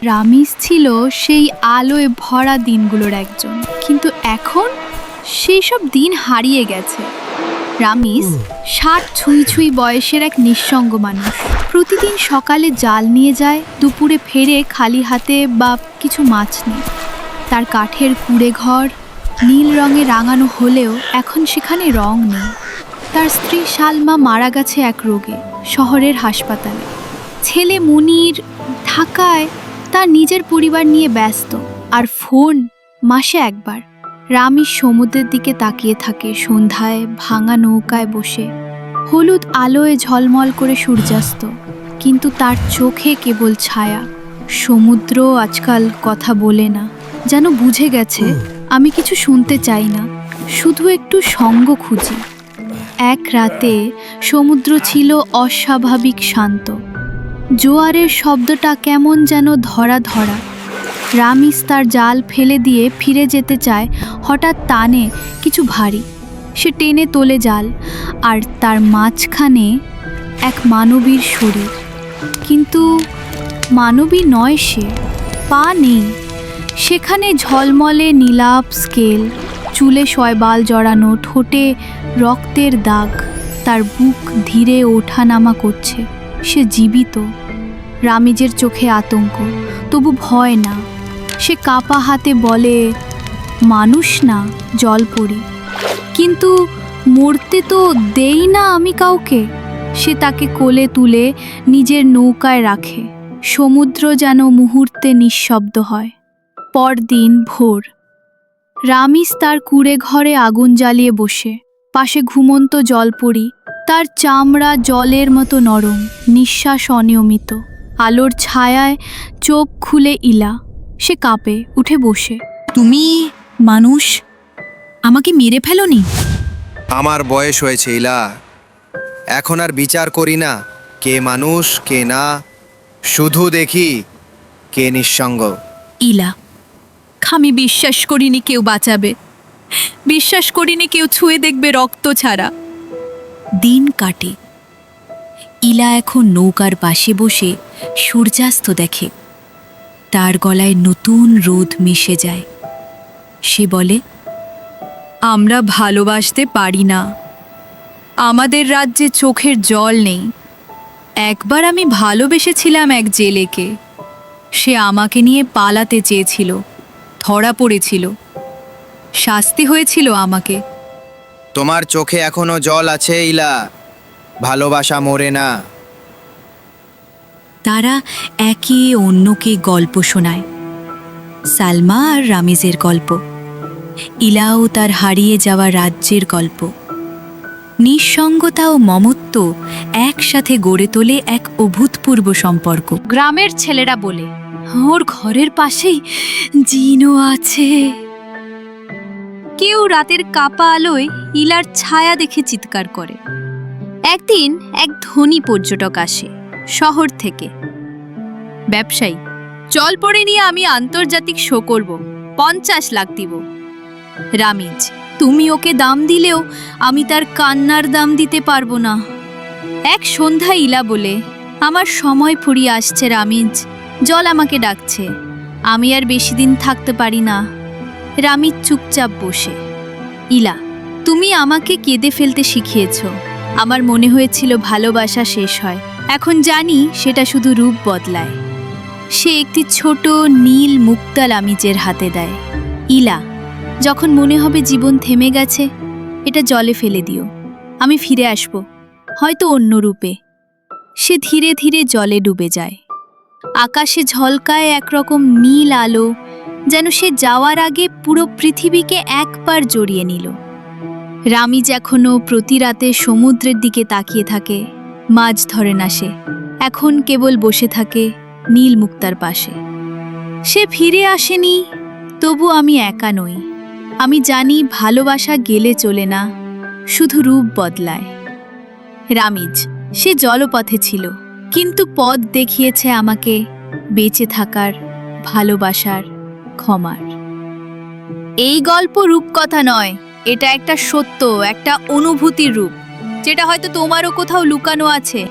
রামিজ ছিল সেই আলোয় ভরা দিনগুলোর একজন, কিন্তু এখন সেই সব দিন হারিয়ে গেছে। রামিজ 60 ছুঁই ছুঁই বয়সের এক নিঃসঙ্গ মানুষ। প্রতিদিন সকালে জাল নিয়ে যায়, দুপুরে ফেরে খালি হাতে বা কিছু মাছ নিয়ে। তার কাঠের কুঁড়ে ঘর নীল রঙে রাঙানো হলেও এখন সেখানে রং নেই। তার স্ত্রী সালমা মারা গেছে এক রোগে শহরের হাসপাতালে। ছেলে মুনির ঢাকায় তার নিজের পরিবার নিয়ে ব্যস্ত, আর ফোন মাসে একবার। রামিজ সমুদ্রের দিকে তাকিয়ে থাকে সন্ধ্যায় ভাঙা নৌকায় বসে। হলুদ আলোয় ঝলমল করে সূর্যাস্ত, কিন্তু তার চোখে কেবল ছায়া। সমুদ্র আজকাল কথা বলে না, যেন বুঝে গেছে আমি কিছু শুনতে চাই না, শুধু একটু সঙ্গ খুঁজি। এক রাতে সমুদ্র ছিল অস্বাভাবিক শান্ত। জোয়ারের শব্দটা কেমন যেন ধরা ধরা। রামিজ তার জাল ফেলে দিয়ে ফিরে যেতে চায়, হঠাৎ টানে কিছু ভারী। সে টেনে তোলে জাল, আর তার মাঝখানে এক মানবীর শরীর। কিন্তু মানবী নয় সে, পা নেই। সেখানে ঝলমলে নীলাভ স্কেল, চুলে শয়বাল জড়ানো, ঠোঁটে রক্তের দাগ। তার বুক ধীরে ওঠানামা করছে। সে জীবিত। রামিজের চোখে আতঙ্ক, তবু ভয় না। সে কাপা হাতে বলে, মানুষ না, জলপরি। কিন্তু মরতে তো দেই না আমি কাউকে। সে তাকে কোলে তুলে নিজের নৌকায় রাখে। সমুদ্র যেন মুহূর্তে নিঃশব্দ হয়। পরদিন ভোর। রামিজ তার কুঁড়ে ঘরে আগুন জ্বালিয়ে বসে। পাশে ঘুমন্ত জলপরি, তার চামড়া জলের মতো নরম, নিঃশ্বাস অনিয়মিত। আলোর ছায়ায় চোখ খুলে ইলা। সে কাঁপে, উঠে বসে। তুমি মানুষ? আমাকে মেরে ফেলোনি? আমার বয়স হয়েছে ইলা, এখন আর বিচার করি না কে মানুষ কে না, শুধু দেখি কে নিঃসঙ্গ। ইলা, আমি বিশ্বাস করিনি কেউ বাঁচাবে, বিশ্বাস করিনি কেউ ছুঁয়ে দেখবে রক্ত ছাড়া। দিন কাটে। ইলা এখন নৌকার পাশে বসে সূর্যাস্ত দেখে। তার গলায় নতুন রোদ মিশে যায়। সে বলে, আমরা ভালোবাসতে পারি না, আমাদের রাজ্যে চোখের জল নেই। একবার আমি ভালোবেসেছিলাম এক জেলেকে। সে আমাকে নিয়ে পালাতে চেয়েছিল, ধরা পড়েছিল, শাস্তি হয়েছিল আমাকে। তোমার চোখে এখনো জল আছে ইলা, ভালোবাসা মরে না। তারা একে অন্যকে গল্প শোনায়। সালমা আর রামিজের গল্প, ইলাও তার হারিয়ে যাওয়া রাজ্যের গল্প। নিঃসঙ্গতা ও মমত্ব একসাথে গড়ে তোলে এক অভূতপূর্ব সম্পর্ক। গ্রামের ছেলেরা বলে, ওর ঘরের পাশেই জিনও আছে। কেউ রাতের কাপা আলোয় ইলার ছায়া দেখে চিৎকার করে। একদিন এক ধনী পর্যটক আসে শহর থেকে। ব্যবসায়ী, জলপরি নিয়ে আমি আন্তর্জাতিক শো করব, 50 লাখ দিব। রামিজ, তুমি ওকে দাম দিলেও আমি তার কান্নার দাম দিতে পারবো না। এক সন্ধ্যা ইলা বলে, আমার সময় ফুরিয়ে আসছে রামিজ, জল আমাকে ডাকছে, আমি আর বেশি দিন থাকতে পারি না। রামিজ চুপচাপ বসে। ইলা, তুমি আমাকে কেঁদে ফেলতে শিখিয়েছ। আমার মনে হয়েছিল ভালোবাসা শেষ হয়, এখন জানি সেটা শুধু রূপ বদলায়। সে একটি ছোট নীল মুক্তা রামিজের হাতে দেয়। ইলা, যখন মনে হবে জীবন থেমে গেছে, এটা জলে ফেলে দিও, আমি ফিরে আসব, হয়তো অন্য রূপে। সে ধীরে ধীরে জলে ডুবে যায়। আকাশে ঝলকায় একরকম নীল আলো, যেন সে যাওয়ার আগে পুরো পৃথিবীকে একবার জড়িয়ে নিল। রামিজ এখনো প্রতি রাতে সমুদ্রের দিকে তাকিয়ে থাকে। মাছ ধরে না সে, এখন কেবল বসে থাকে নীল মুক্তার পাশে। সে ফিরে আসেনি, তবু আমি একা নই। আমি জানি ভালোবাসা গেলে চলে না, শুধু রূপ বদলায়। রামিজ, সে জলপথে ছিল, কিন্তু পথ দেখিয়েছে আমাকে বেঁচে থাকার, ভালোবাসার, ক্ষমার। এই গল্প রূপকথা নয়, এটা একটা সত্য, একটা অনুভূতির রূপ, যেটা হয়তো তোমারও কোথাও লুকানো আছে।